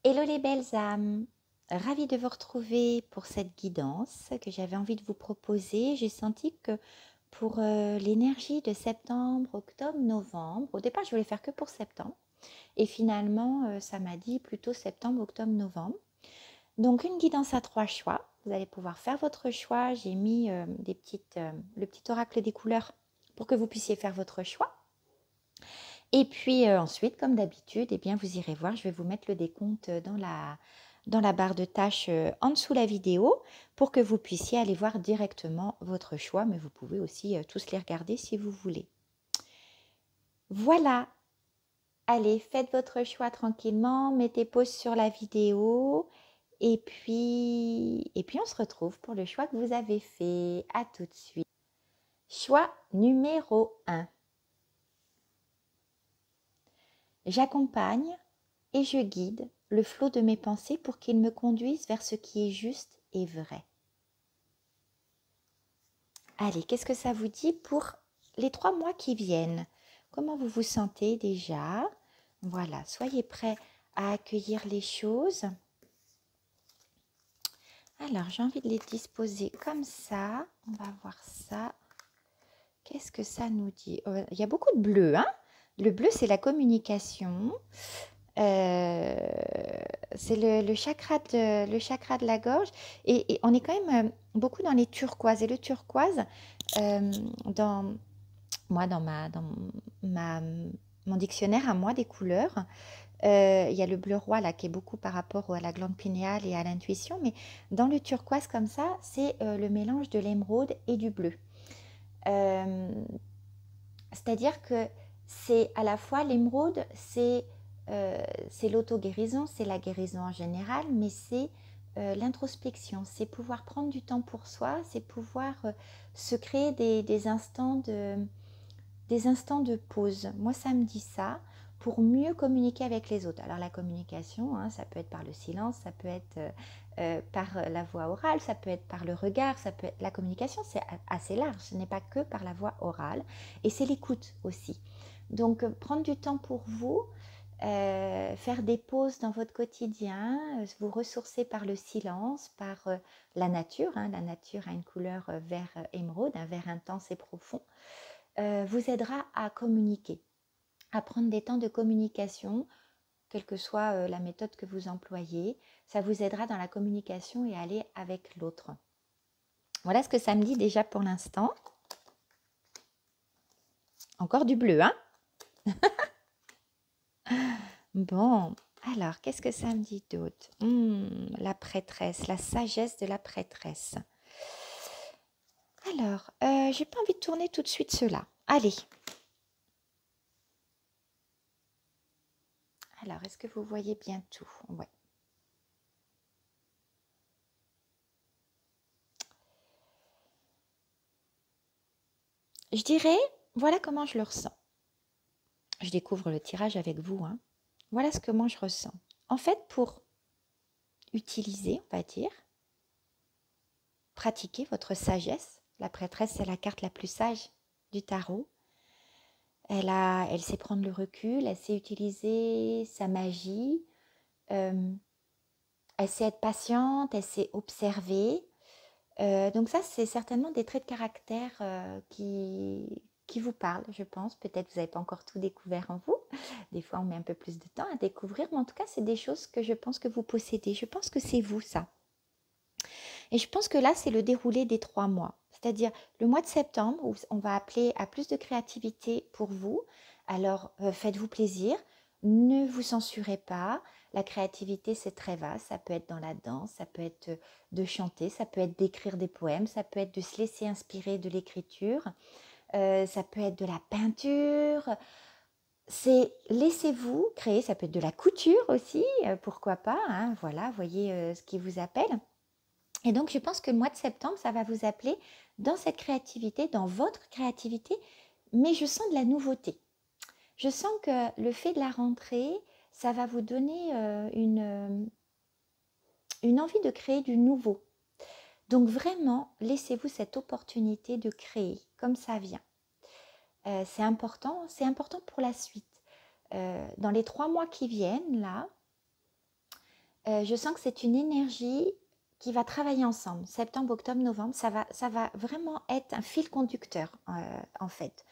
Hello les belles âmes, ravie de vous retrouver pour cette guidance que j'avais envie de vous proposer. J'ai senti que pour l'énergie de septembre, octobre, novembre, au départ je voulais faire que pour septembre et finalement ça m'a dit plutôt septembre, octobre, novembre. Donc une guidance à 3 choix, vous allez pouvoir faire votre choix. J'ai mis le petit oracle des couleurs pour que vous puissiez faire votre choix. Et puis ensuite, comme d'habitude, eh bien, vous irez voir, je vais vous mettre le décompte dans la barre de tâches en dessous la vidéo pour que vous puissiez aller voir directement votre choix, mais vous pouvez aussi tous les regarder si vous voulez. Voilà, allez, faites votre choix tranquillement, mettez pause sur la vidéo et puis on se retrouve pour le choix que vous avez fait. À tout de suite. Choix numéro 1. J'accompagne et je guide le flot de mes pensées pour qu'il me conduise vers ce qui est juste et vrai. Allez, qu'est-ce que ça vous dit pour les 3 mois qui viennent? Comment vous vous sentez déjà? Voilà, soyez prêts à accueillir les choses. Alors, j'ai envie de les disposer comme ça. On va voir ça. Qu'est-ce que ça nous dit? Il y a beaucoup de bleu, hein? Le bleu, c'est la communication. C'est le chakra de la gorge et on est quand même beaucoup dans les turquoises et le turquoise dans mon dictionnaire à moi des couleurs, il y a le bleu roi là qui est beaucoup par rapport à la glande pinéale et à l'intuition, mais dans le turquoise comme ça c'est le mélange de l'émeraude et du bleu, c'est-à-dire que c'est à la fois l'émeraude, c'est l'auto-guérison, c'est la guérison en général, mais c'est l'introspection, c'est pouvoir prendre du temps pour soi, c'est pouvoir se créer des instants de pause. Moi, ça me dit ça pour mieux communiquer avec les autres. Alors la communication, hein, ça peut être par le silence, ça peut être par la voix orale, ça peut être par le regard, ça peut être... La communication, c'est assez large, ce n'est pas que par la voix orale, et c'est l'écoute aussi. Donc, prendre du temps pour vous, faire des pauses dans votre quotidien, vous ressourcer par le silence, par la nature. Hein. La nature a une couleur vert émeraude, un vert intense et profond, vous aidera à communiquer, à prendre des temps de communication, quelle que soit la méthode que vous employez. Ça vous aidera dans la communication et à aller avec l'autre. Voilà ce que ça me dit déjà pour l'instant. Encore du bleu, hein? Bon, alors, qu'est-ce que ça me dit d'autre? La prêtresse, la sagesse de la prêtresse. Alors, j'ai pas envie de tourner tout de suite cela. Allez. Alors, est-ce que vous voyez bien tout? Ouais. Je dirais, voilà comment je le ressens. Je découvre le tirage avec vous. Hein. Voilà ce que moi je ressens. En fait, pour utiliser, on va dire, pratiquer votre sagesse, la prêtresse, c'est la carte la plus sage du tarot. Elle sait prendre le recul, elle sait utiliser sa magie, elle sait être patiente, elle sait observer. Donc ça, c'est certainement des traits de caractère qui vous parlent, je pense. Peut-être que vous n'avez pas encore tout découvert en vous. Des fois, on met un peu plus de temps à découvrir, mais en tout cas, c'est des choses que je pense que vous possédez. Je pense que c'est vous, ça. Et je pense que là, c'est le déroulé des 3 mois. C'est-à-dire le mois de septembre, où on va appeler à plus de créativité pour vous. Alors, faites-vous plaisir. Ne vous censurez pas. La créativité, c'est très vaste. Ça peut être dans la danse, ça peut être de chanter, ça peut être d'écrire des poèmes, ça peut être de se laisser inspirer de l'écriture, ça peut être de la peinture. C'est laissez-vous créer, ça peut être de la couture aussi, pourquoi pas, hein, voilà, voyez ce qui vous appelle. Et donc, je pense que le mois de septembre, ça va vous appeler dans cette créativité, dans votre créativité, mais je sens de la nouveauté. Je sens que le fait de la rentrée, ça va vous donner une envie de créer du nouveau. Donc vraiment, laissez-vous cette opportunité de créer comme ça vient. C'est important pour la suite. Dans les 3 mois qui viennent, là, Je sens que c'est une énergie qui va travailler ensemble. Septembre, octobre, novembre, ça va vraiment être un fil conducteur en fait.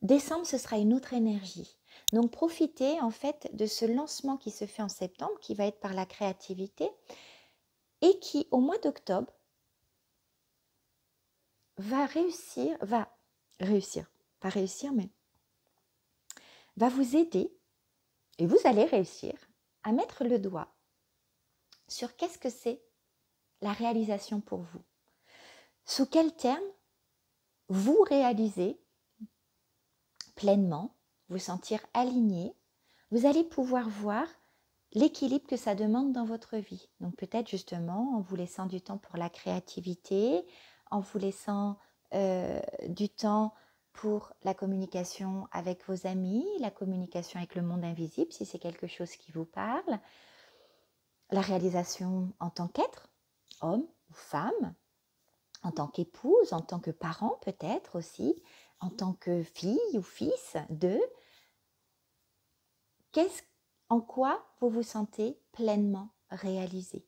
Décembre, ce sera une autre énergie. Donc profitez en fait de ce lancement qui se fait en septembre, qui va être par la créativité, et qui au mois d'octobre va réussir, pas réussir, mais va vous aider, et vous allez réussir à mettre le doigt sur qu'est-ce que c'est la réalisation pour vous. Sous quel terme vous réalisez pleinement, vous sentir aligné, vous allez pouvoir voir l'équilibre que ça demande dans votre vie. Donc peut-être justement en vous laissant du temps pour la créativité, en vous laissant du temps pour la communication avec vos amis, la communication avec le monde invisible, si c'est quelque chose qui vous parle, la réalisation en tant qu'être, homme ou femme, en tant qu'épouse, en tant que parent peut-être aussi, en tant que fille ou fils d'eux. En quoi vous vous sentez pleinement réalisé?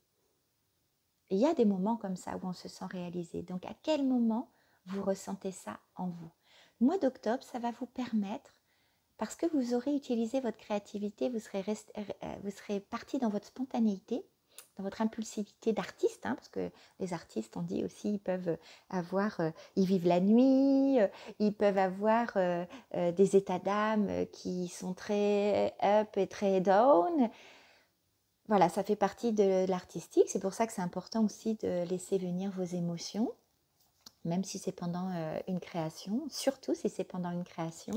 Il y a des moments comme ça où on se sent réalisé. Donc, à quel moment vous ressentez ça en vous? Le mois d'octobre, ça va vous permettre, parce que vous aurez utilisé votre créativité, vous serez parti dans votre spontanéité, dans votre impulsivité d'artiste, parce que les artistes, on dit aussi, ils peuvent avoir, ils vivent la nuit, ils peuvent avoir des états d'âme qui sont très up et très down. Voilà, ça fait partie de l'artistique. C'est pour ça que c'est important aussi de laisser venir vos émotions, même si c'est pendant une création, surtout si c'est pendant une création.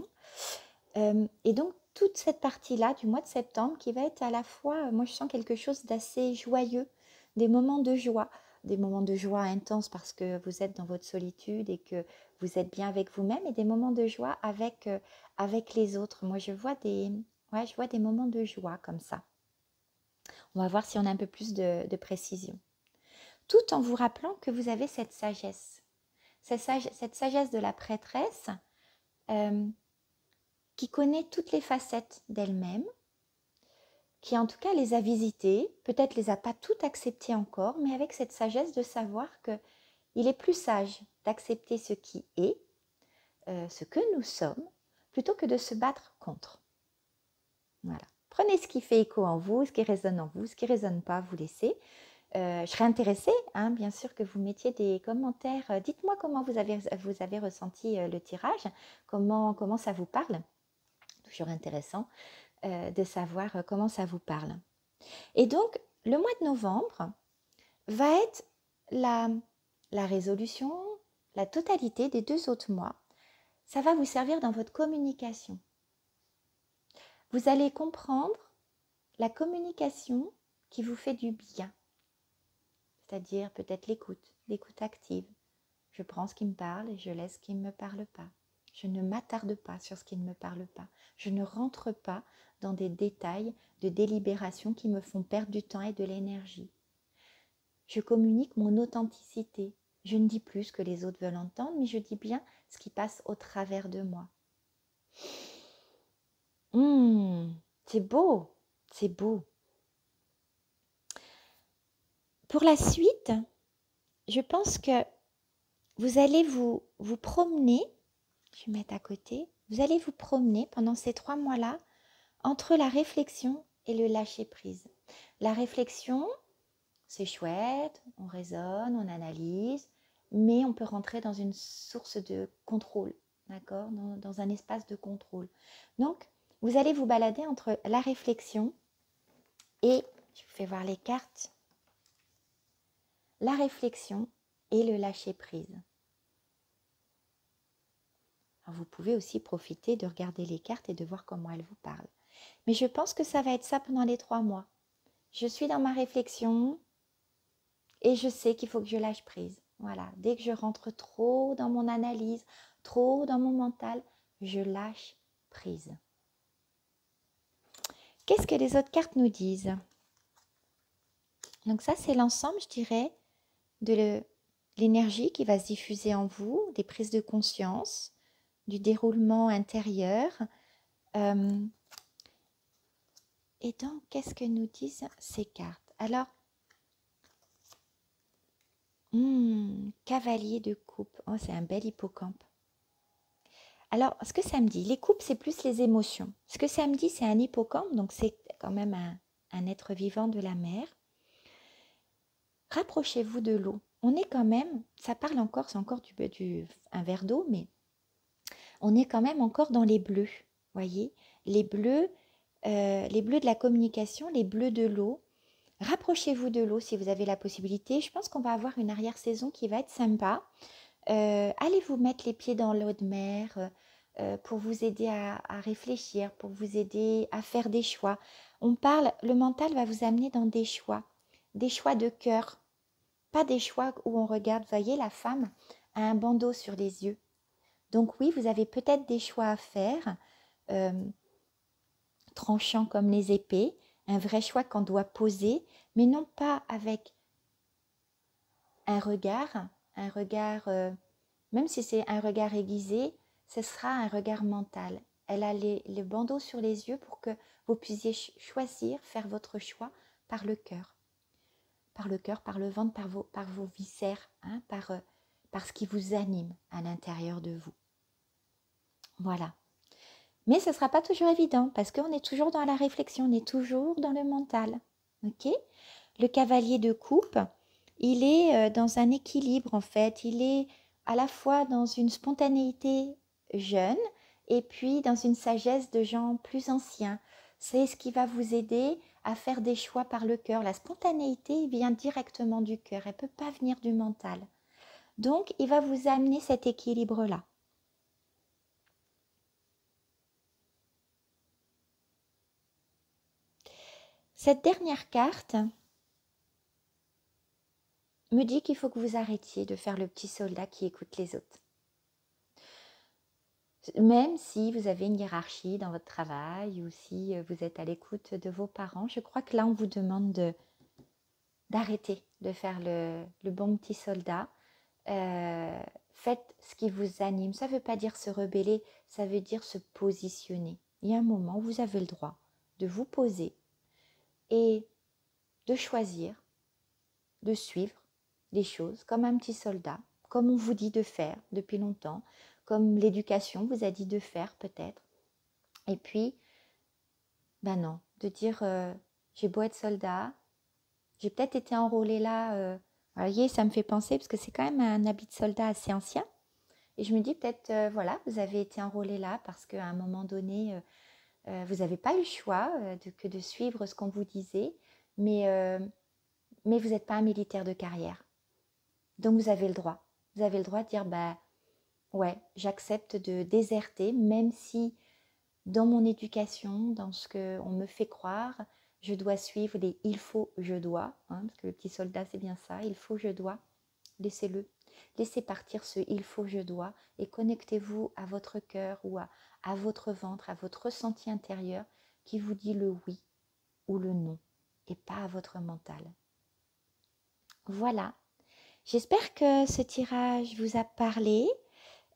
Et donc, toute cette partie-là du mois de septembre qui va être à la fois, moi je sens quelque chose d'assez joyeux, des moments de joie intenses parce que vous êtes dans votre solitude et que vous êtes bien avec vous-même, et des moments de joie avec les autres. Moi je vois des moments de joie comme ça. On va voir si on a un peu plus de précision. Tout en vous rappelant que vous avez cette sagesse. Cette sagesse de la prêtresse qui connaît toutes les facettes d'elle-même, qui en tout cas les a visitées, peut-être les a pas toutes acceptées encore, mais avec cette sagesse de savoir qu'il est plus sage d'accepter ce qui est, ce que nous sommes, plutôt que de se battre contre. Voilà. Prenez ce qui fait écho en vous, ce qui résonne en vous, ce qui ne résonne pas, vous laissez. Je serais intéressée, bien sûr, que vous mettiez des commentaires. Dites-moi comment vous avez ressenti le tirage, comment ça vous parle. Toujours intéressant de savoir comment ça vous parle. Et donc, le mois de novembre va être la résolution, la totalité des 2 autres mois. Ça va vous servir dans votre communication. Vous allez comprendre la communication qui vous fait du bien. C'est-à-dire peut-être l'écoute active. Je prends ce qui me parle et je laisse ce qui ne me parle pas. Je ne m'attarde pas sur ce qui ne me parle pas. Je ne rentre pas dans des détails de délibération qui me font perdre du temps et de l'énergie. Je communique mon authenticité. Je ne dis plus ce que les autres veulent entendre, mais je dis bien ce qui passe au travers de moi. C'est beau, c'est beau. Pour la suite, je pense que vous allez vous promener, je vais mettre à côté, vous allez vous promener pendant ces 3 mois-là entre la réflexion et le lâcher-prise. La réflexion, c'est chouette, on raisonne, on analyse, mais on peut rentrer dans une source de contrôle, d'accord, dans un espace de contrôle. Donc, vous allez vous balader entre la réflexion et, je vous fais voir les cartes, la réflexion et le lâcher-prise. Alors, vous pouvez aussi profiter de regarder les cartes et de voir comment elles vous parlent. Mais je pense que ça va être ça pendant les 3 mois. Je suis dans ma réflexion et je sais qu'il faut que je lâche prise. Voilà, dès que je rentre trop dans mon analyse, trop dans mon mental, je lâche prise. Qu'est-ce que les autres cartes nous disent? Donc ça, c'est l'ensemble, je dirais, de l'énergie qui va se diffuser en vous, des prises de conscience, du déroulement intérieur. Et donc, qu'est-ce que nous disent ces cartes? Alors, cavalier de coupe. Oh, c'est un bel hippocampe. Alors, ce que ça me dit, les coupes, c'est plus les émotions. Ce que ça me dit, c'est un hippocampe, donc c'est quand même un être vivant de la mer. Rapprochez-vous de l'eau. On est quand même, ça parle encore, c'est encore un verre d'eau, mais on est quand même encore dans les bleus. Voyez, les bleus de la communication, les bleus de l'eau. Rapprochez-vous de l'eau si vous avez la possibilité. Je pense qu'on va avoir une arrière-saison qui va être sympa. Allez vous mettre les pieds dans l'eau de mer pour vous aider à réfléchir, pour vous aider à faire des choix. Le mental va vous amener dans des choix de cœur, pas des choix où on regarde. Voyez, la femme a un bandeau sur les yeux. Donc oui, vous avez peut-être des choix à faire, tranchants comme les épées, un vrai choix qu'on doit poser, mais non pas avec un regard, même si c'est un regard aiguisé, ce sera un regard mental. Elle a le bandeau sur les yeux pour que vous puissiez choisir, faire votre choix par le cœur. Par le cœur, par le ventre, par vos viscères, hein, par ce qui vous anime à l'intérieur de vous. Voilà. Mais ce ne sera pas toujours évident parce qu'on est toujours dans la réflexion, on est toujours dans le mental. Ok ? Le cavalier de coupe, il est dans un équilibre en fait. Il est à la fois dans une spontanéité jeune et puis dans une sagesse de gens plus anciens. C'est ce qui va vous aider à faire des choix par le cœur. La spontanéité vient directement du cœur, elle ne peut pas venir du mental. Donc, il va vous amener cet équilibre-là. Cette dernière carte me dit qu'il faut que vous arrêtiez de faire le petit soldat qui écoute les autres. Même si vous avez une hiérarchie dans votre travail ou si vous êtes à l'écoute de vos parents, je crois que là, on vous demande d'arrêter de faire le bon petit soldat. Faites ce qui vous anime. Ça ne veut pas dire se rebeller, ça veut dire se positionner. Il y a un moment où vous avez le droit de vous poser et de choisir, de suivre les choses comme un petit soldat, comme on vous dit de faire depuis longtemps, comme l'éducation vous a dit de faire peut-être. Et puis, ben non, de dire j'ai beau être soldat, j'ai peut-être été enrôlée là, vous voyez, ça me fait penser, parce que c'est quand même un habit de soldat assez ancien, et je me dis peut-être, voilà, vous avez été enrôlée là parce qu'à un moment donné, vous n'avez pas eu le choix que de suivre ce qu'on vous disait, mais vous n'êtes pas un militaire de carrière. Donc vous avez le droit. Vous avez le droit de dire, bah ouais, j'accepte de déserter, même si dans mon éducation, dans ce qu'on me fait croire, je dois suivre les il faut, je dois, hein, parce que le petit soldat c'est bien ça, il faut, je dois, laissez-le. Laissez partir ce il faut, je dois et connectez-vous à votre cœur ou à votre ventre, à votre ressenti intérieur qui vous dit le oui ou le non et pas à votre mental. Voilà, j'espère que ce tirage vous a parlé.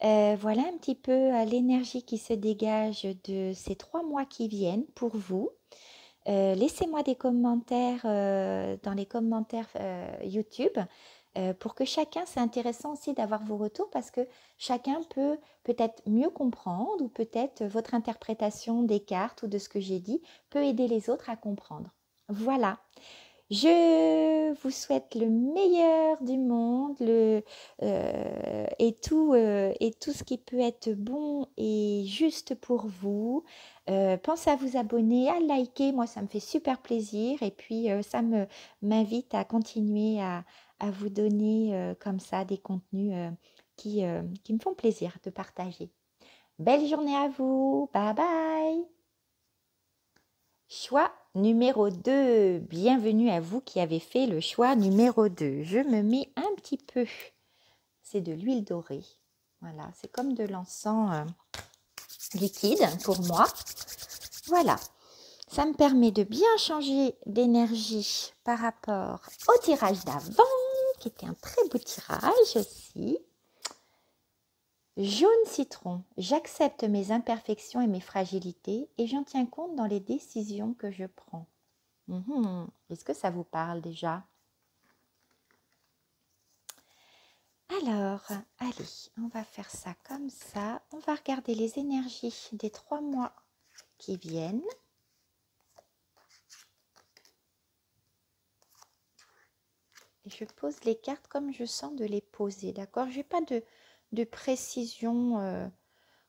Voilà un petit peu l'énergie qui se dégage de ces 3 mois qui viennent pour vous. Laissez-moi des commentaires dans les commentaires YouTube pour que chacun, c'est intéressant aussi d'avoir vos retours parce que chacun peut peut-être mieux comprendre ou peut-être votre interprétation des cartes ou de ce que j'ai dit peut aider les autres à comprendre. Voilà. Je vous souhaite le meilleur du monde et tout ce qui peut être bon et juste pour vous. Pensez à vous abonner, à liker, moi ça me fait super plaisir et puis ça m'invite à continuer à vous donner comme ça des contenus qui me font plaisir de partager. Belle journée à vous, bye bye! Choix numéro 2. Bienvenue à vous qui avez fait le choix numéro 2. Je me mets un petit peu. C'est de l'huile dorée. Voilà, c'est comme de l'encens liquide pour moi. Voilà, ça me permet de bien changer d'énergie par rapport au tirage d'avant, qui était un très beau tirage aussi. Jaune citron, j'accepte mes imperfections et mes fragilités et j'en tiens compte dans les décisions que je prends. Est-ce que ça vous parle déjà? Alors, allez, on va faire ça comme ça. On va regarder les énergies des 3 mois qui viennent. Et je pose les cartes comme je sens de les poser, d'accord? Je n'ai pas de précision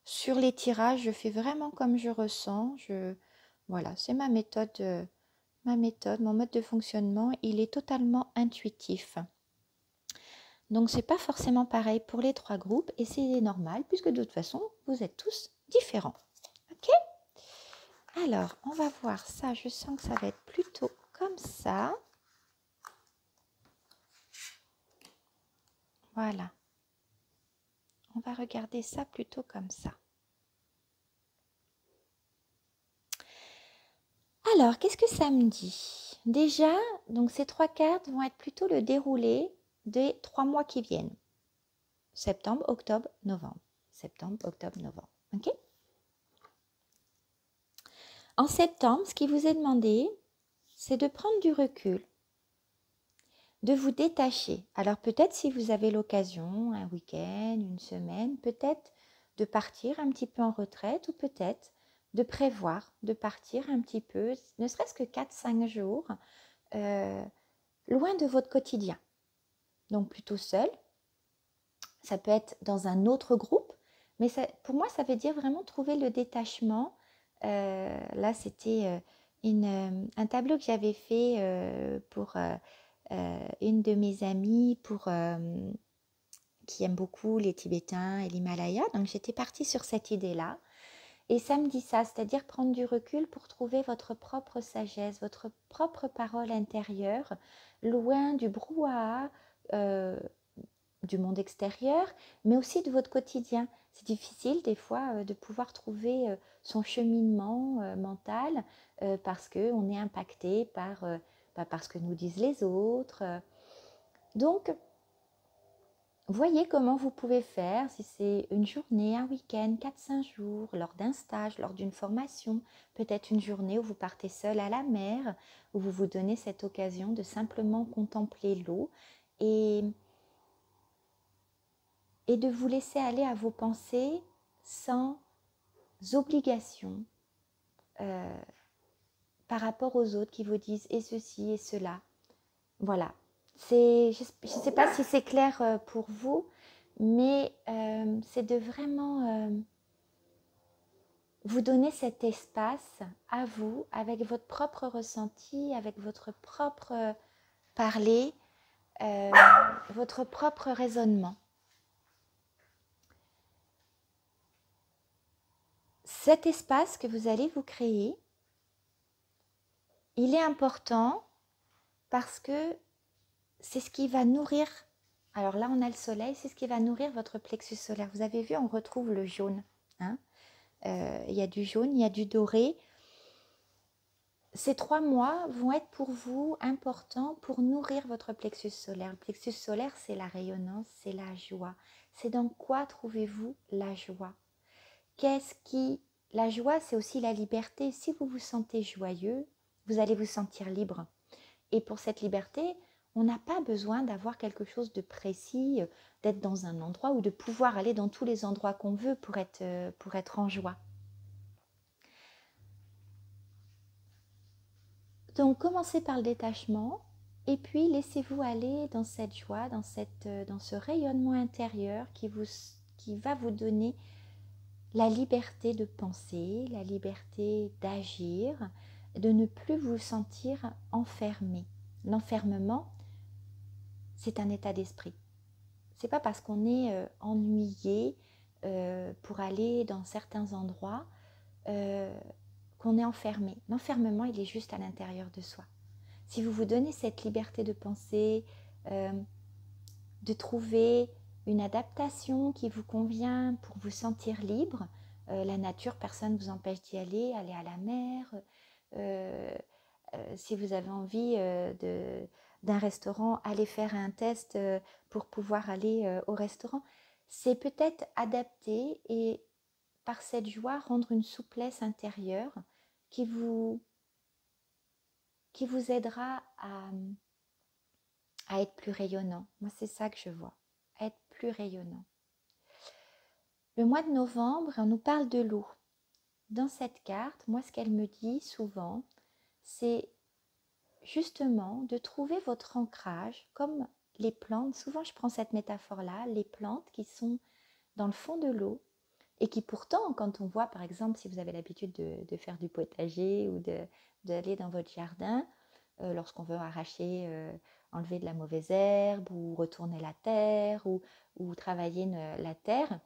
sur les tirages. Je fais vraiment comme je ressens. Voilà, c'est ma méthode, mon mode de fonctionnement. Il est totalement intuitif. Donc, ce n'est pas forcément pareil pour les 3 groupes et c'est normal puisque de toute façon, vous êtes tous différents. Ok? Alors, on va voir ça. Je sens que ça va être plutôt comme ça. Voilà. On va regarder ça plutôt comme ça. Alors, qu'est-ce que ça me dit? Déjà, donc ces 3 cartes vont être plutôt le déroulé des 3 mois qui viennent. Septembre, octobre, novembre. Septembre, octobre, novembre. Ok? En septembre, ce qui vous est demandé, c'est de prendre du recul, de vous détacher. Alors peut-être si vous avez l'occasion, un week-end, une semaine, peut-être de partir un petit peu en retraite ou peut-être de prévoir de partir un petit peu, ne serait-ce que 4-5 jours, loin de votre quotidien. Donc plutôt seul. Ça peut être dans un autre groupe, mais ça, pour moi, ça veut dire vraiment trouver le détachement. Là, c'était un tableau que j'avais fait pour une de mes amies qui aime beaucoup les Tibétains et l'Himalaya. Donc, j'étais partie sur cette idée-là. Et ça me dit ça, c'est-à-dire prendre du recul pour trouver votre propre sagesse, votre propre parole intérieure, loin du brouhaha du monde extérieur, mais aussi de votre quotidien. C'est difficile des fois de pouvoir trouver son cheminement mental parce qu'on est impacté par ce que nous disent les autres. Donc, voyez comment vous pouvez faire, si c'est une journée, un week-end, 4-5 jours, lors d'un stage, lors d'une formation, peut-être une journée où vous partez seul à la mer, où vous vous donnez cette occasion de simplement contempler l'eau et de vous laisser aller à vos pensées sans obligation par rapport aux autres qui vous disent et ceci et cela. Voilà. Je ne sais pas si c'est clair pour vous, mais c'est de vraiment vous donner cet espace à vous, avec votre propre ressenti, avec votre propre parler, votre propre raisonnement. Cet espace que vous allez vous créer, il est important parce que c'est ce qui va nourrir, alors là on a le soleil, c'est ce qui va nourrir votre plexus solaire. Vous avez vu, on retrouve le jaune. Hein, il y a du jaune, il y a du doré. Ces 3 mois vont être pour vous importants pour nourrir votre plexus solaire. Le plexus solaire, c'est la rayonnance, c'est la joie. C'est dans quoi trouvez-vous la joie? La joie, c'est aussi la liberté. Si vous vous sentez joyeux, vous allez vous sentir libre. Et pour cette liberté, on n'a pas besoin d'avoir quelque chose de précis, d'être dans un endroit ou de pouvoir aller dans tous les endroits qu'on veut pour être en joie. Donc, commencez par le détachement et puis laissez-vous aller dans cette joie, dans ce rayonnement intérieur qui va vous donner la liberté de penser, la liberté d'agir, de ne plus vous sentir enfermé. L'enfermement, c'est un état d'esprit. C'est pas parce qu'on est ennuyé pour aller dans certains endroits qu'on est enfermé. L'enfermement, il est juste à l'intérieur de soi. Si vous vous donnez cette liberté de penser, de trouver une adaptation qui vous convient pour vous sentir libre, la nature, personne ne vous empêche d'y aller, aller à la mer. Si vous avez envie d'un restaurant, allez faire un test pour pouvoir aller au restaurant. C'est peut-être adapté et par cette joie rendre une souplesse intérieure qui vous qui vous aidera à être plus rayonnant. Moi, c'est ça que je vois, être plus rayonnant. Le mois de novembre, on nous parle de l'eau. Dans cette carte, moi, ce qu'elle me dit souvent, c'est justement de trouver votre ancrage, comme les plantes. Souvent, je prends cette métaphore-là, les plantes qui sont dans le fond de l'eau et qui pourtant, quand on voit, par exemple, si vous avez l'habitude de faire du potager ou d'aller dans votre jardin, lorsqu'on veut arracher, enlever de la mauvaise herbe ou retourner la terre ou travailler la terre,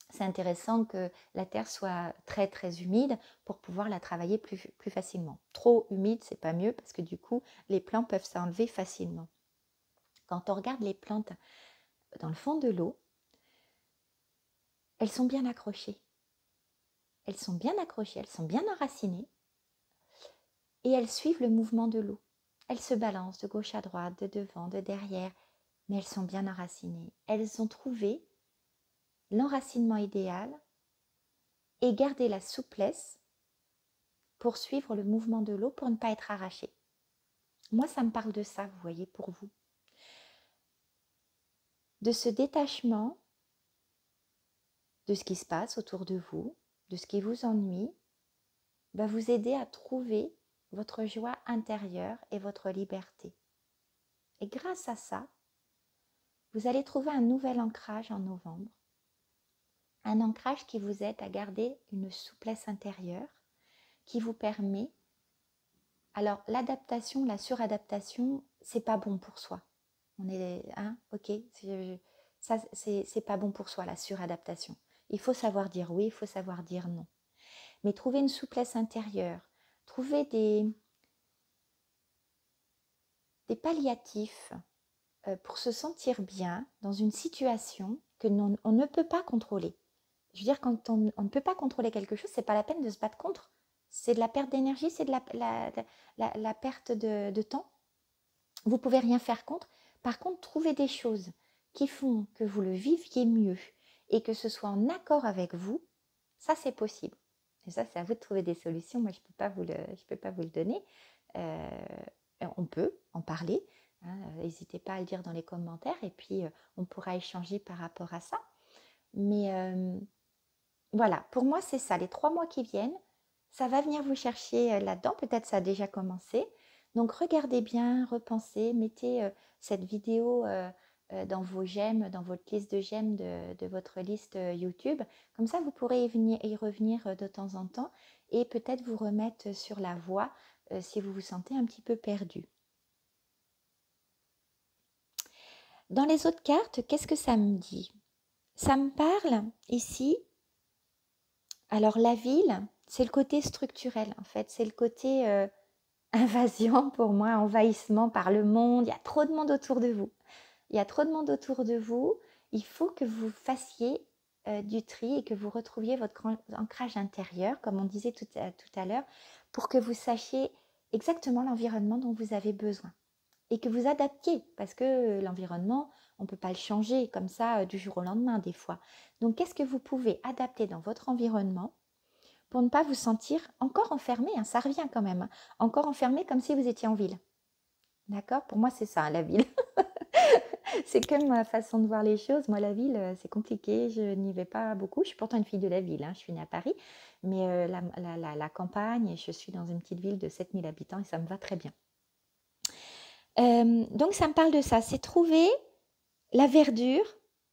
c'est intéressant que la terre soit très très humide pour pouvoir la travailler plus facilement. Trop humide, c'est pas mieux parce que du coup, les plants peuvent s'enlever facilement. Quand on regarde les plantes dans le fond de l'eau, elles sont bien accrochées. Elles sont bien accrochées, elles sont bien enracinées et elles suivent le mouvement de l'eau. Elles se balancent de gauche à droite, de devant, de derrière, mais elles sont bien enracinées. Elles ont trouvé l'enracinement idéal et garder la souplesse pour suivre le mouvement de l'eau pour ne pas être arrachées. Moi, ça me parle de ça, vous voyez, pour vous. De ce détachement de ce qui se passe autour de vous, de ce qui vous ennuie, va vous aider à trouver votre joie intérieure et votre liberté. Et grâce à ça, vous allez trouver un nouvel ancrage en novembre. Un ancrage qui vous aide à garder une souplesse intérieure, qui vous permet... Alors, l'adaptation, la suradaptation, c'est pas bon pour soi. On est... ok, ça, c'est pas bon pour soi, la suradaptation. Il faut savoir dire oui, il faut savoir dire non. Mais trouver une souplesse intérieure, trouver des palliatifs pour se sentir bien dans une situation que on ne peut pas contrôler. Je veux dire, quand on ne peut pas contrôler quelque chose, c'est pas la peine de se battre contre. C'est de la perte d'énergie, c'est de la perte de temps. Vous pouvez rien faire contre. Par contre, trouver des choses qui font que vous le viviez mieux et que ce soit en accord avec vous, ça c'est possible. Et ça, c'est à vous de trouver des solutions. Moi, je peux pas vous le donner. On peut en parler. N'hésitez pas à le dire dans les commentaires et puis on pourra échanger par rapport à ça. Mais voilà, pour moi, c'est ça. Les 3 mois qui viennent, ça va venir vous chercher là-dedans. Peut-être ça a déjà commencé. Donc, regardez bien, repensez, mettez cette vidéo dans vos j'aime, dans votre liste de j'aime de votre liste YouTube. Comme ça, vous pourrez y revenir de temps en temps et peut-être vous remettre sur la voie si vous vous sentez un petit peu perdu. Dans les autres cartes, qu'est-ce que ça me dit? Ça me parle ici. Alors, la ville, c'est le côté structurel, en fait. C'est le côté invasion pour moi, envahissement par le monde. Il y a trop de monde autour de vous. Il y a trop de monde autour de vous. Il faut que vous fassiez du tri et que vous retrouviez votre ancrage intérieur, comme on disait tout à l'heure, pour que vous sachiez exactement l'environnement dont vous avez besoin. Et que vous adaptiez, parce que l'environnement, on ne peut pas le changer comme ça du jour au lendemain des fois. Donc, qu'est-ce que vous pouvez adapter dans votre environnement pour ne pas vous sentir encore enfermé, ça revient quand même, encore enfermé comme si vous étiez en ville. D'accord? Pour moi, c'est ça, la ville. C'est comme ma façon de voir les choses. Moi, la ville, c'est compliqué, je n'y vais pas beaucoup. Je suis pourtant une fille de la ville, je suis née à Paris, mais la campagne, je suis dans une petite ville de 7000 habitants et ça me va très bien. Donc, ça me parle de ça, c'est trouver la verdure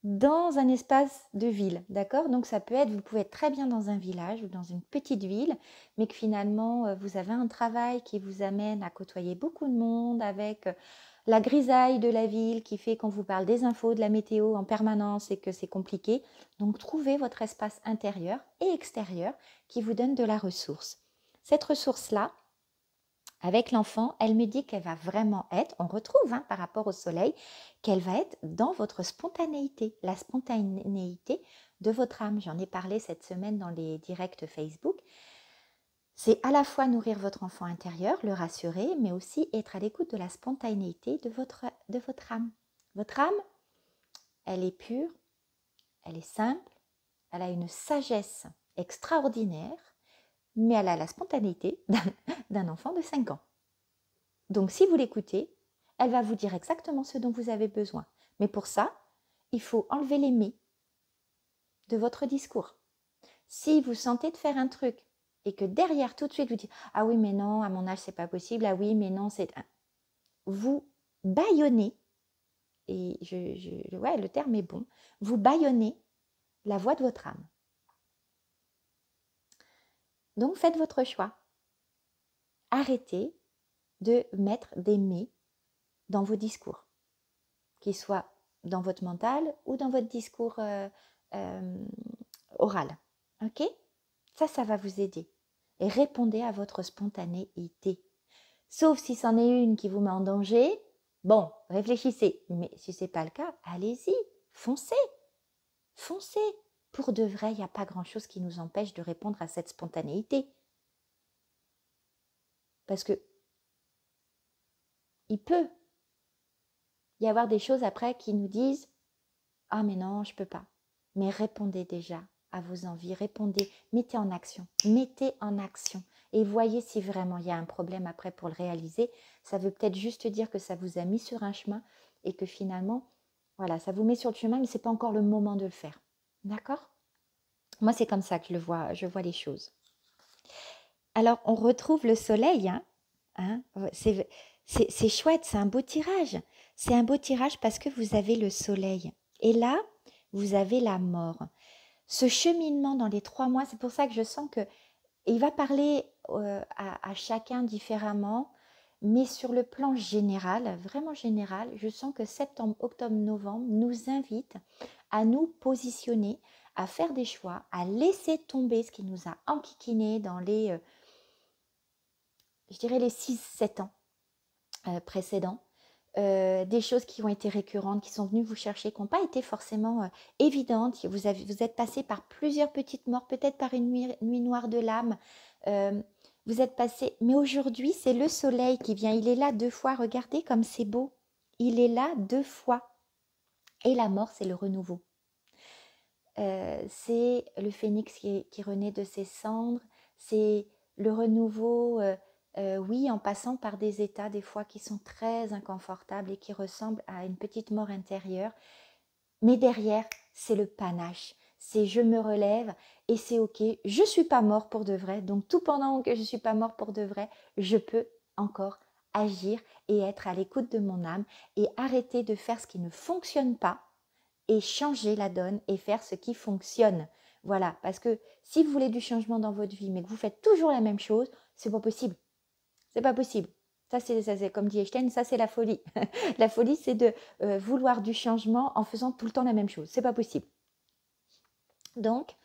dans un espace de ville, d'accord? Donc ça peut être, vous pouvez être très bien dans un village ou dans une petite ville, mais que finalement vous avez un travail qui vous amène à côtoyer beaucoup de monde avec la grisaille de la ville qui fait qu'on vous parle des infos, de la météo en permanence et que c'est compliqué. Donc trouvez votre espace intérieur et extérieur qui vous donne de la ressource. Cette ressource-là, avec l'enfant, elle me dit qu'elle va vraiment être, on retrouve par rapport au soleil, qu'elle va être dans votre spontanéité, la spontanéité de votre âme. J'en ai parlé cette semaine dans les directs Facebook. C'est à la fois nourrir votre enfant intérieur, le rassurer, mais aussi être à l'écoute de la spontanéité de votre âme. Votre âme, elle est pure, elle est simple, elle a une sagesse extraordinaire, mais elle a la spontanéité d'un enfant de 5 ans. Donc, si vous l'écoutez, elle va vous dire exactement ce dont vous avez besoin. Mais pour ça, il faut enlever les mais de votre discours. Si vous sentez de faire un truc et que derrière, tout de suite, vous dites « Ah oui, mais non, à mon âge, c'est pas possible. Ah oui, mais non, c'est… » Vous bâillonnez, et ouais, le terme est bon, vous bâillonnez la voix de votre âme. Donc, faites votre choix. Arrêtez de mettre des mais dans vos discours, qu'ils soient dans votre mental ou dans votre discours oral. Ok? Ça va vous aider. Et répondez à votre spontanéité. Sauf si c'en est une qui vous met en danger, bon, réfléchissez. Mais si ce n'est pas le cas, allez-y, foncez. Foncez. Pour de vrai, il n'y a pas grand-chose qui nous empêche de répondre à cette spontanéité. Parce que il peut y avoir des choses après qui nous disent « Ah mais non, je ne peux pas ». Mais répondez déjà à vos envies, répondez, mettez en action et voyez si vraiment il y a un problème après pour le réaliser. Ça veut peut-être juste dire que ça vous a mis sur un chemin et que finalement, voilà, ça vous met sur le chemin, mais ce n'est pas encore le moment de le faire. D'accord? Moi, c'est comme ça que je vois les choses. Alors, on retrouve le soleil, c'est chouette, c'est un beau tirage. C'est un beau tirage parce que vous avez le soleil. Et là, vous avez la mort. Ce cheminement dans les 3 mois, c'est pour ça que je sens que il va parler à chacun différemment, mais sur le plan général, vraiment général, je sens que septembre, octobre, novembre nous invite à nous positionner, à faire des choix, à laisser tomber ce qui nous a enquiquiné dans les, je dirais les 6-7 ans précédents. Des choses qui ont été récurrentes, qui sont venues vous chercher, qui n'ont pas été forcément évidentes. Vous êtes passé par plusieurs petites morts, peut-être par une nuit noire de l'âme. Vous êtes passé, mais aujourd'hui, c'est le soleil qui vient. Il est là 2 fois. Regardez comme c'est beau. Il est là 2 fois. Et la mort, c'est le renouveau. C'est le phénix qui renaît de ses cendres. C'est le renouveau. Oui, en passant par des états des fois qui sont très inconfortables et qui ressemblent à une petite mort intérieure. Mais derrière, c'est le panache. C'est je me relève et c'est ok. Je ne suis pas mort pour de vrai. Donc tout pendant que je ne suis pas mort pour de vrai, je peux encore agir et être à l'écoute de mon âme et arrêter de faire ce qui ne fonctionne pas et changer la donne et faire ce qui fonctionne. Voilà, parce que si vous voulez du changement dans votre vie mais que vous faites toujours la même chose, c'est pas possible. C'est pas possible. Ça, c'est comme dit Einstein, ça c'est la folie. La folie, c'est de vouloir du changement en faisant tout le temps la même chose. C'est pas possible. Donc,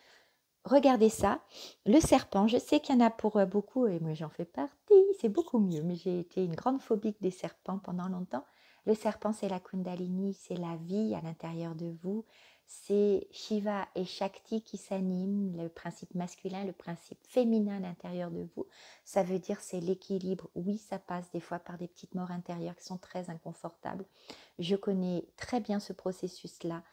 regardez ça. Le serpent, je sais qu'il y en a pour beaucoup, et moi j'en fais partie, c'est beaucoup mieux, mais j'ai été une grande phobique des serpents pendant longtemps. Le serpent, c'est la Kundalini, c'est la vie à l'intérieur de vous. C'est Shiva et Shakti qui s'animent, le principe masculin, le principe féminin à l'intérieur de vous. Ça veut dire c'est l'équilibre. Oui, ça passe des fois par des petites morts intérieures qui sont très inconfortables. Je connais très bien ce processus-là,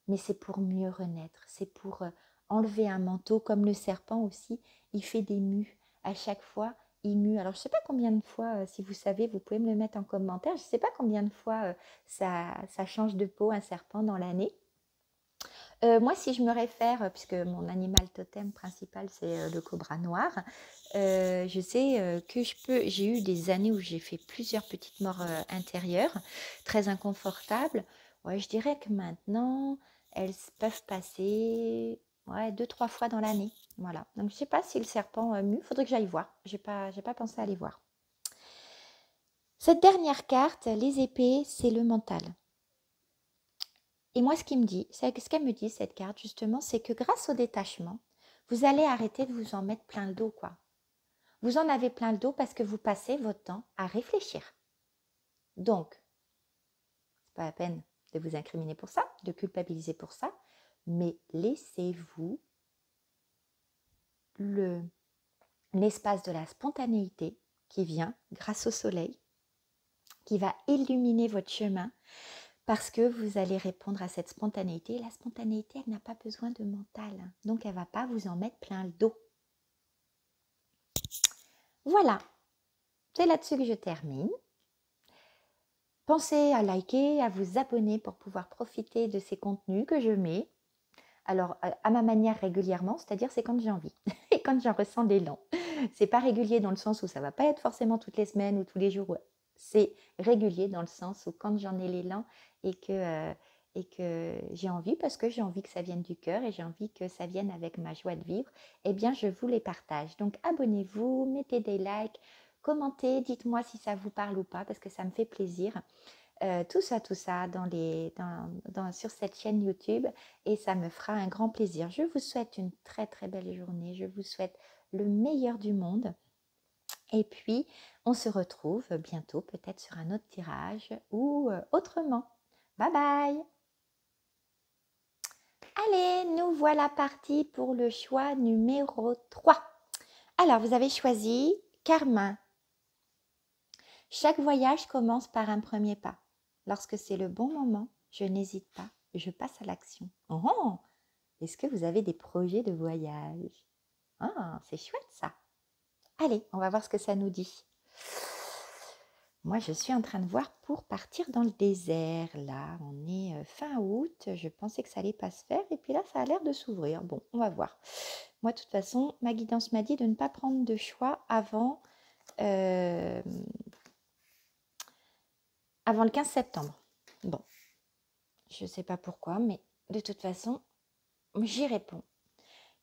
mais c'est pour mieux renaître. C'est pour enlever un manteau, comme le serpent aussi. Il fait des mues. À chaque fois, il mue. Alors, je ne sais pas combien de fois, si vous savez, vous pouvez me le mettre en commentaire. Je ne sais pas combien de fois ça change de peau, un serpent, dans l'année. Moi, si je me réfère, puisque mon animal totem principal, c'est le cobra noir, je sais que j'ai eu des années où j'ai fait plusieurs petites morts intérieures, très inconfortables. Ouais, je dirais que maintenant, elles peuvent passer 2-3 fois dans l'année. Voilà. Donc, je ne sais pas si le serpent mue. Il faudrait que j'aille voir. Je n'ai pas pensé à aller voir. Cette dernière carte, les épées, c'est le mental. Et moi, ce qu'elle me dit, cette carte, justement, c'est que grâce au détachement, vous allez arrêter de vous en mettre plein le dos, quoi. Vous en avez plein le dos parce que vous passez votre temps à réfléchir. Donc, c'est pas la peine de vous incriminer pour ça, de culpabiliser pour ça, mais laissez-vous l'espace de la spontanéité qui vient grâce au soleil, qui va illuminer votre chemin, parce que vous allez répondre à cette spontanéité. Et la spontanéité, elle n'a pas besoin de mental. Donc, elle ne va pas vous en mettre plein le dos. Voilà. C'est là-dessus que je termine. Pensez à liker, à vous abonner pour pouvoir profiter de ces contenus que je mets. Alors, à ma manière régulièrement, c'est-à-dire c'est quand j'ai envie et quand j'en ressens l'élan. C'est pas régulier dans le sens où ça va pas être forcément toutes les semaines ou tous les jours. C'est régulier dans le sens où quand j'en ai l'élan et que j'ai envie, parce que j'ai envie que ça vienne du cœur et j'ai envie que ça vienne avec ma joie de vivre, eh bien je vous les partage. Donc abonnez-vous, mettez des likes, commentez, dites-moi si ça vous parle ou pas, parce que ça me fait plaisir. Tout ça sur cette chaîne YouTube et ça me fera un grand plaisir. Je vous souhaite une très très belle journée. Je vous souhaite le meilleur du monde. Et puis, on se retrouve bientôt peut-être sur un autre tirage ou autrement. Bye bye! Allez, nous voilà partis pour le choix numéro 3. Alors, vous avez choisi Carmin. Chaque voyage commence par un premier pas. Lorsque c'est le bon moment, je n'hésite pas, je passe à l'action. Oh, est-ce que vous avez des projets de voyage? Ah, c'est chouette ça. Allez, on va voir ce que ça nous dit. Moi, je suis en train de voir pour partir dans le désert. Là, on est fin août. Je pensais que ça allait pas se faire. Et puis là, ça a l'air de s'ouvrir. Bon, on va voir. Moi, de toute façon, ma guidance m'a dit de ne pas prendre de choix avant le 15 septembre. Bon, je ne sais pas pourquoi, mais de toute façon, j'y réponds.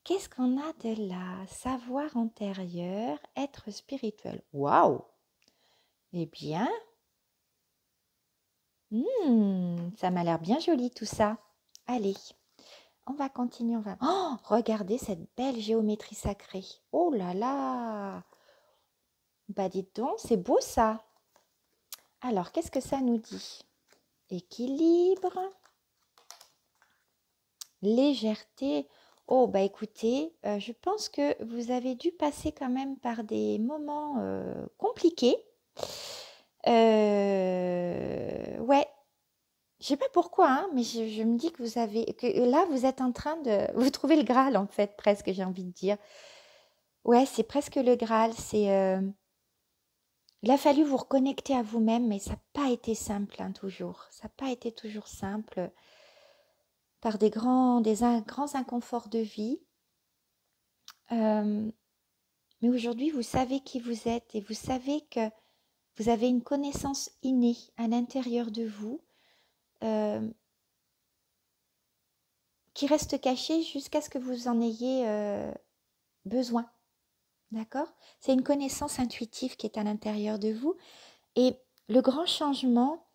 Qu'est-ce qu'on a de là? Savoir antérieur, être spirituel. Waouh! Eh bien, ça m'a l'air bien joli tout ça. Allez, on va continuer. Oh, regardez cette belle géométrie sacrée. Oh là là! Bah dites donc, c'est beau ça. Alors, qu'est-ce que ça nous dit? Équilibre, légèreté. Oh, bah écoutez, je pense que vous avez dû passer quand même par des moments compliqués. Ouais, je sais pas pourquoi, hein, mais je me dis que là, vous êtes en train de... Vous trouvez le Graal, en fait, presque, j'ai envie de dire. Ouais, c'est presque le Graal. Il a fallu vous reconnecter à vous-même, mais ça n'a pas été simple, hein, toujours. Ça n'a pas été toujours simple par des grands inconforts de vie. Mais aujourd'hui, vous savez qui vous êtes et vous savez que vous avez une connaissance innée à l'intérieur de vous qui reste cachée jusqu'à ce que vous en ayez besoin. D'accord? C'est une connaissance intuitive qui est à l'intérieur de vous. Et le grand changement,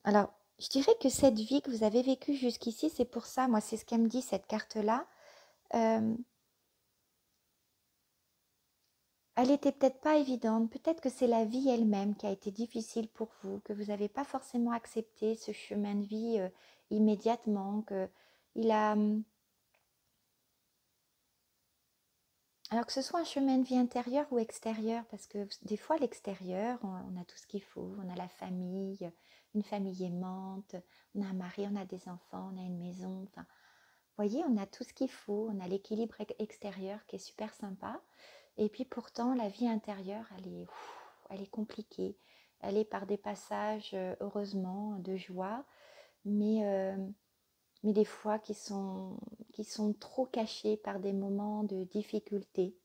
alors je dirais que cette vie que vous avez vécue jusqu'ici, c'est pour ça, moi c'est ce qu'elle me dit cette carte-là. Elle n'était peut-être pas évidente, peut-être que c'est la vie elle-même qui a été difficile pour vous, que vous n'avez pas forcément accepté ce chemin de vie immédiatement, alors que ce soit un chemin de vie intérieur ou extérieur, parce que des fois l'extérieur, on a tout ce qu'il faut, on a la famille, une famille aimante, on a un mari, on a des enfants, on a une maison, enfin, vous voyez, on a tout ce qu'il faut, on a l'équilibre extérieur qui est super sympa. Et puis pourtant, la vie intérieure, elle est compliquée. Elle est par des passages, heureusement, de joie, mais des fois qui sont trop cachés par des moments de difficulté.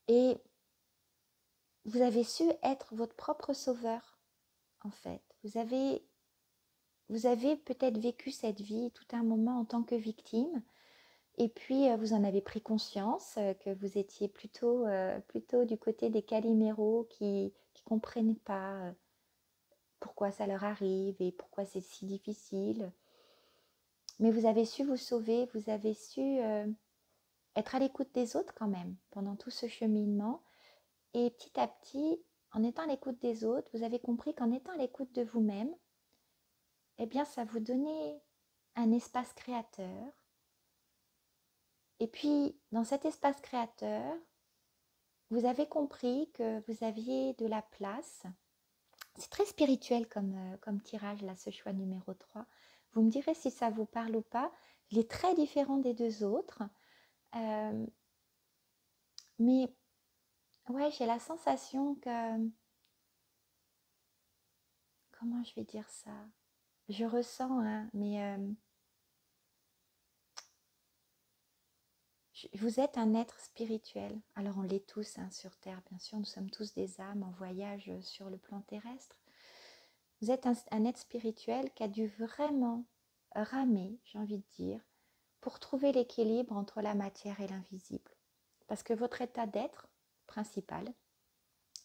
Et vous avez su être votre propre sauveur, en fait. Vous avez peut-être vécu cette vie tout un moment en tant que victime. Et puis, vous en avez pris conscience que vous étiez plutôt du côté des caliméros qui ne comprenaient pas pourquoi ça leur arrive et pourquoi c'est si difficile. Mais vous avez su vous sauver, vous avez su être à l'écoute des autres quand même pendant tout ce cheminement. Et petit à petit, en étant à l'écoute des autres, vous avez compris qu'en étant à l'écoute de vous-même, eh bien, ça vous donnait un espace créateur. Et puis, dans cet espace créateur, vous avez compris que vous aviez de la place. C'est très spirituel comme tirage, là, ce choix numéro 3. Vous me direz si ça vous parle ou pas. Il est très différent des deux autres. Mais ouais, j'ai la sensation que comment je vais dire ça? Je ressens, hein, mais vous êtes un être spirituel. Alors on l'est tous hein, sur Terre, bien sûr. Nous sommes tous des âmes en voyage sur le plan terrestre. Vous êtes un être spirituel qui a dû vraiment ramer, j'ai envie de dire, pour trouver l'équilibre entre la matière et l'invisible. Parce que votre état d'être principal,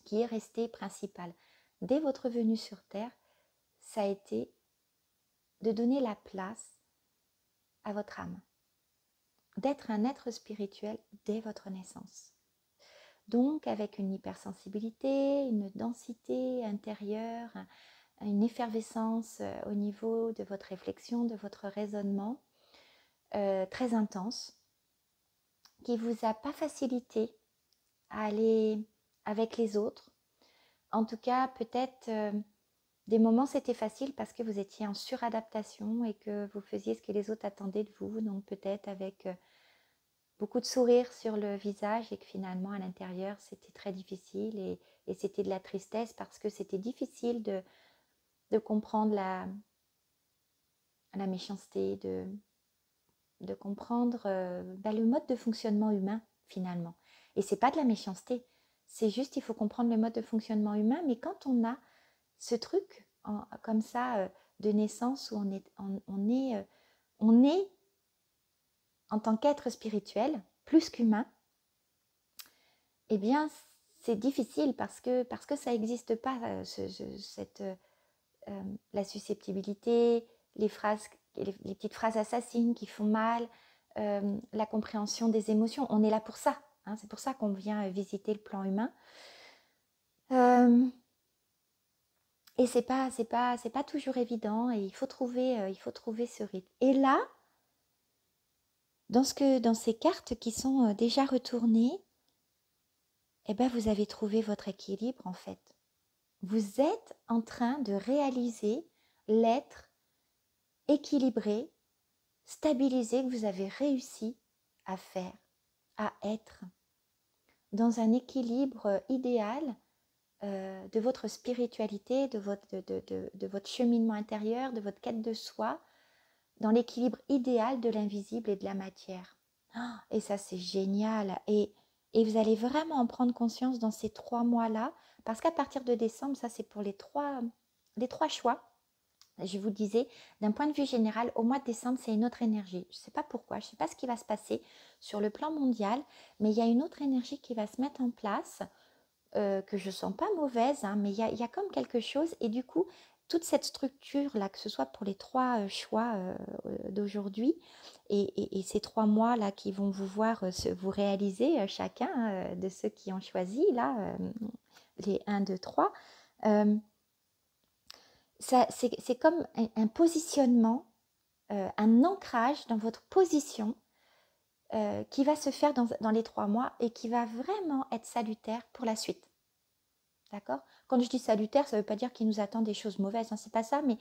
qui est resté principal dès votre venue sur Terre, ça a été de donner la place à votre âme, d'être un être spirituel dès votre naissance. Donc avec une hypersensibilité, une densité intérieure, une effervescence au niveau de votre réflexion, de votre raisonnement, très intense, qui ne vous a pas facilité à aller avec les autres. En tout cas, peut-être des moments c'était facile parce que vous étiez en suradaptation et que vous faisiez ce que les autres attendaient de vous, donc peut-être avec beaucoup de sourires sur le visage et que finalement à l'intérieur c'était très difficile et c'était de la tristesse parce que c'était difficile de comprendre la méchanceté, de comprendre le mode de fonctionnement humain finalement. Et c'est pas de la méchanceté, c'est juste il faut comprendre le mode de fonctionnement humain, mais quand on a ce truc comme ça de naissance où on est en tant qu'être spirituel, plus qu'humain, eh bien c'est difficile parce que ça n'existe pas, la susceptibilité, les petites phrases assassines qui font mal, la compréhension des émotions. On est là pour ça, hein, c'est pour ça qu'on vient visiter le plan humain. Et c'est pas toujours évident et il faut trouver ce rythme. Et là, dans ces cartes qui sont déjà retournées, eh ben vous avez trouvé votre équilibre en fait. Vous êtes en train de réaliser l'être équilibré, stabilisé que vous avez réussi à faire, à être dans un équilibre idéal de votre spiritualité, de votre cheminement intérieur, de votre quête de soi, dans l'équilibre idéal de l'invisible et de la matière. Et ça, c'est génial. Et vous allez vraiment en prendre conscience dans ces 3 mois-là, parce qu'à partir de décembre, ça c'est pour les trois choix. Je vous disais, d'un point de vue général, au mois de décembre, c'est une autre énergie. Je ne sais pas pourquoi, je ne sais pas ce qui va se passer sur le plan mondial, mais il y a une autre énergie qui va se mettre en place, que je ne sens pas mauvaise, hein, mais il y a comme quelque chose. Et du coup, toute cette structure-là, que ce soit pour les 3 choix d'aujourd'hui et ces 3 mois-là qui vont vous voir vous réaliser chacun de ceux qui ont choisi, là, les 1, 2, 3, c'est comme un positionnement, un ancrage dans votre position qui va se faire dans les 3 mois et qui va vraiment être salutaire pour la suite. D'accord ? Quand je dis salutaire, ça ne veut pas dire qu'il nous attend des choses mauvaises, hein, c'est pas ça, mais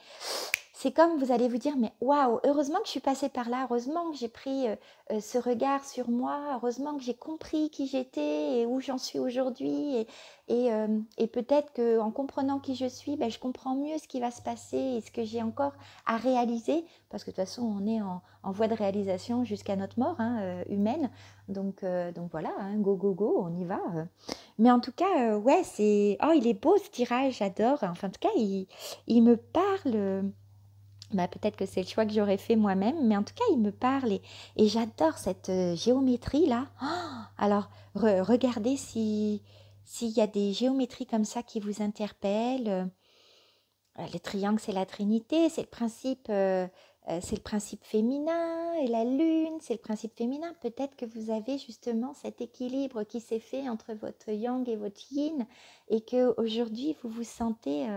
c'est comme vous allez vous dire, mais waouh, heureusement que je suis passée par là, heureusement que j'ai pris ce regard sur moi, heureusement que j'ai compris qui j'étais et où j'en suis aujourd'hui. Et peut-être qu'en comprenant qui je suis, ben, je comprends mieux ce qui va se passer et ce que j'ai encore à réaliser, parce que de toute façon, on est en voie de réalisation jusqu'à notre mort humaine. Donc voilà, hein, go, go, go, on y va. Mais en tout cas, ouais, il est beau ce tirage, j'adore. Enfin, en tout cas, il me parle. Peut-être que c'est le choix que j'aurais fait moi-même, mais en tout cas, il me parle et j'adore cette géométrie-là. Alors, regardez s'il y a des géométries comme ça qui vous interpellent. Les triangles, c'est la Trinité, c'est le principe féminin, et la Lune, c'est le principe féminin. Peut-être que vous avez justement cet équilibre qui s'est fait entre votre yang et votre yin, et qu'aujourd'hui, vous vous sentez...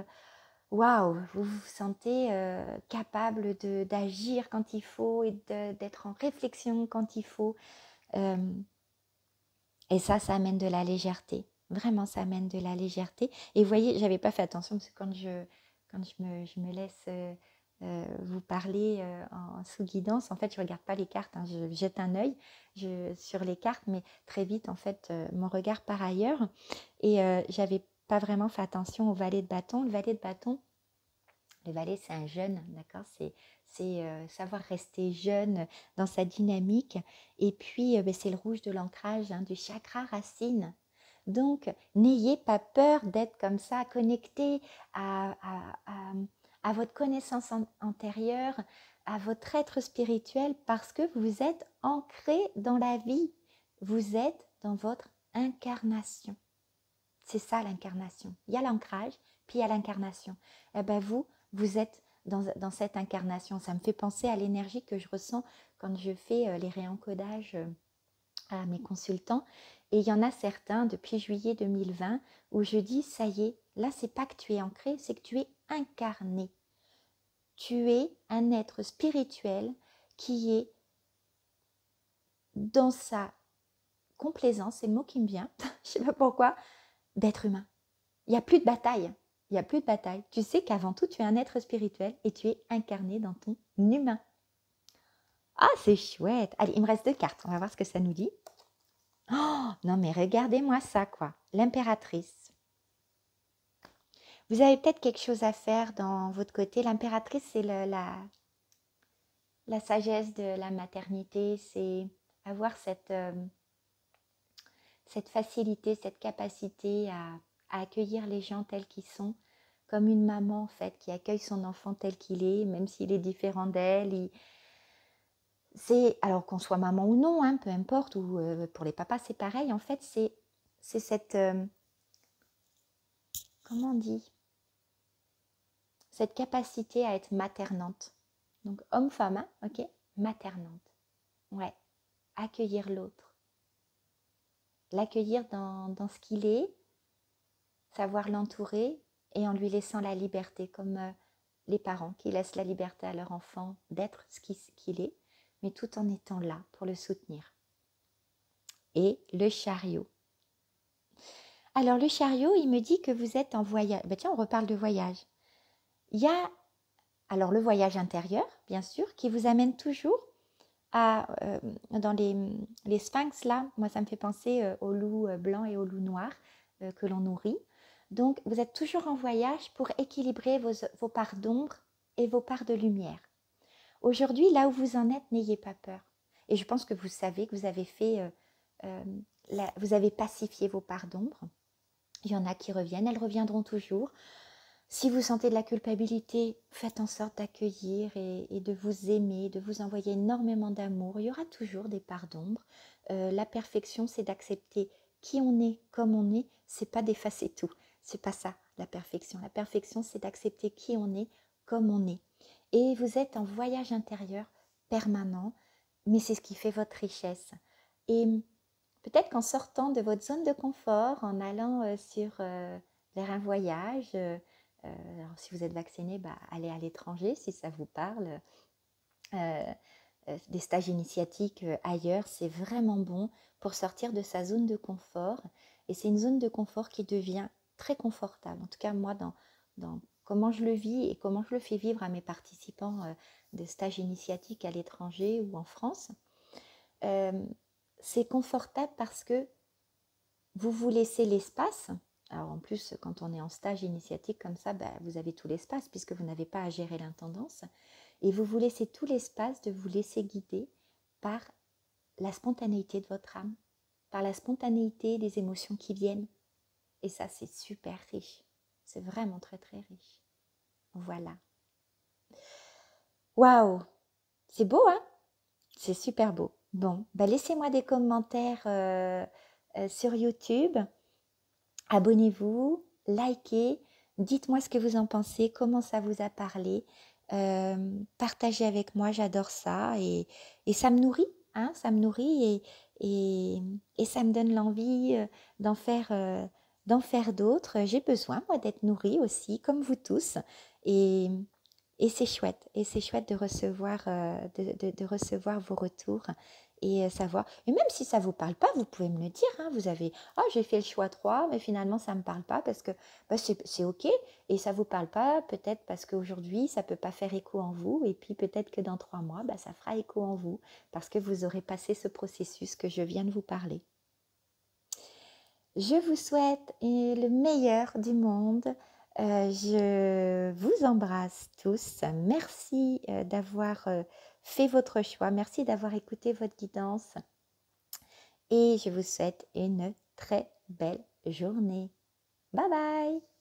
waouh, vous vous sentez capable d'agir quand il faut et d'être en réflexion quand il faut. Et ça amène de la légèreté. Vraiment, ça amène de la légèreté. Et vous voyez, j'avais pas fait attention parce que quand je me laisse vous parler sous guidance, en fait, je regarde pas les cartes. Hein, je jette un œil sur les cartes, mais très vite, en fait, mon regard part ailleurs. Et j'avais pas vraiment fait attention au valet de bâton. Le valet de bâton, Le valet, c'est un jeune, d'accord? C'est savoir rester jeune dans sa dynamique. Et puis, c'est le rouge de l'ancrage, hein, du chakra racine. Donc, n'ayez pas peur d'être comme ça, connecté à votre connaissance antérieure, à votre être spirituel, parce que vous êtes ancré dans la vie. Vous êtes dans votre incarnation. C'est ça l'incarnation. Il y a l'ancrage, puis il y a l'incarnation. Eh bien, vous êtes dans cette incarnation. Ça me fait penser à l'énergie que je ressens quand je fais les réencodages à mes consultants. Et il y en a certains depuis juillet 2020 où je dis, ça y est, là, c'est pas que tu es ancré, c'est que tu es incarné. Tu es un être spirituel qui est dans sa complaisance, c'est le mot qui me vient, je sais pas pourquoi, d'être humain. Il n'y a plus de bataille. Il n'y a plus de bataille. Tu sais qu'avant tout, tu es un être spirituel et tu es incarné dans ton humain. Ah, c'est chouette. Allez, il me reste 2 cartes. On va voir ce que ça nous dit. Oh, non, mais regardez-moi ça, quoi. L'impératrice. Vous avez peut-être quelque chose à faire dans votre côté. L'impératrice, c'est la sagesse de la maternité. C'est avoir cette facilité, cette capacité à accueillir les gens tels qu'ils sont, comme une maman en fait qui accueille son enfant tel qu'il est, même s'il est différent d'elle. C'est alors qu'on soit maman ou non, hein, peu importe, ou pour les papas c'est pareil. En fait, c'est cette comment on dit, cette capacité à être maternante. Donc homme-femme, hein, ok, maternante. Ouais, accueillir l'autre, l'accueillir dans ce qu'il est, savoir l'entourer et en lui laissant la liberté, comme les parents qui laissent la liberté à leur enfant d'être ce qu'il est, mais tout en étant là pour le soutenir. Et le chariot. Alors le chariot, il me dit que vous êtes en voyage. Ben tiens, on reparle de voyage. Il y a alors le voyage intérieur, bien sûr, qui vous amène toujours dans les sphinx là. Moi, ça me fait penser au loup blanc et au loup noir que l'on nourrit. Donc, vous êtes toujours en voyage pour équilibrer vos parts d'ombre et vos parts de lumière. Aujourd'hui, là où vous en êtes, n'ayez pas peur. Et je pense que vous savez que vous avez vous avez pacifié vos parts d'ombre. Il y en a qui reviennent, elles reviendront toujours. Si vous sentez de la culpabilité, faites en sorte d'accueillir et de vous aimer, de vous envoyer énormément d'amour. Il y aura toujours des parts d'ombre. La perfection, c'est d'accepter qui on est, comme on est. C'est pas d'effacer tout. C'est pas ça, la perfection. La perfection, c'est d'accepter qui on est, comme on est. Et vous êtes en voyage intérieur permanent, mais c'est ce qui fait votre richesse. Et peut-être qu'en sortant de votre zone de confort, en allant vers un voyage, alors si vous êtes vacciné, allez à l'étranger si ça vous parle. Des stages initiatiques ailleurs, c'est vraiment bon pour sortir de sa zone de confort. Et c'est une zone de confort qui devient très confortable. En tout cas, moi, dans comment je le vis et comment je le fais vivre à mes participants de stages initiatiques à l'étranger ou en France, c'est confortable parce que vous vous laissez l'espace. Alors en plus, quand on est en stage initiatique comme ça, vous avez tout l'espace puisque vous n'avez pas à gérer l'intendance. Et vous vous laissez tout l'espace de vous laisser guider par la spontanéité de votre âme, par la spontanéité des émotions qui viennent. Et ça, c'est super riche. C'est vraiment très, très riche. Voilà. Waouh! C'est beau, hein? C'est super beau. Bon, laissez-moi des commentaires sur YouTube. Abonnez-vous, likez, dites-moi ce que vous en pensez, comment ça vous a parlé. Partagez avec moi, j'adore ça et ça me nourrit, hein, ça me nourrit et ça me donne l'envie d'en faire d'autres. J'ai besoin, moi, d'être nourrie aussi, comme vous tous. Et, c'est chouette de recevoir, de recevoir vos retours et savoir. Et même si ça ne vous parle pas, vous pouvez me le dire. Hein, vous avez, j'ai fait le choix 3, mais finalement, ça ne me parle pas parce que c'est OK. Et ça ne vous parle pas, peut-être parce qu'aujourd'hui, ça ne peut pas faire écho en vous. Et puis peut-être que dans 3 mois, ça fera écho en vous parce que vous aurez passé ce processus que je viens de vous parler. Je vous souhaite le meilleur du monde. Je vous embrasse tous. Merci d'avoir fait votre choix. Merci d'avoir écouté votre guidance. Et je vous souhaite une très belle journée. Bye bye!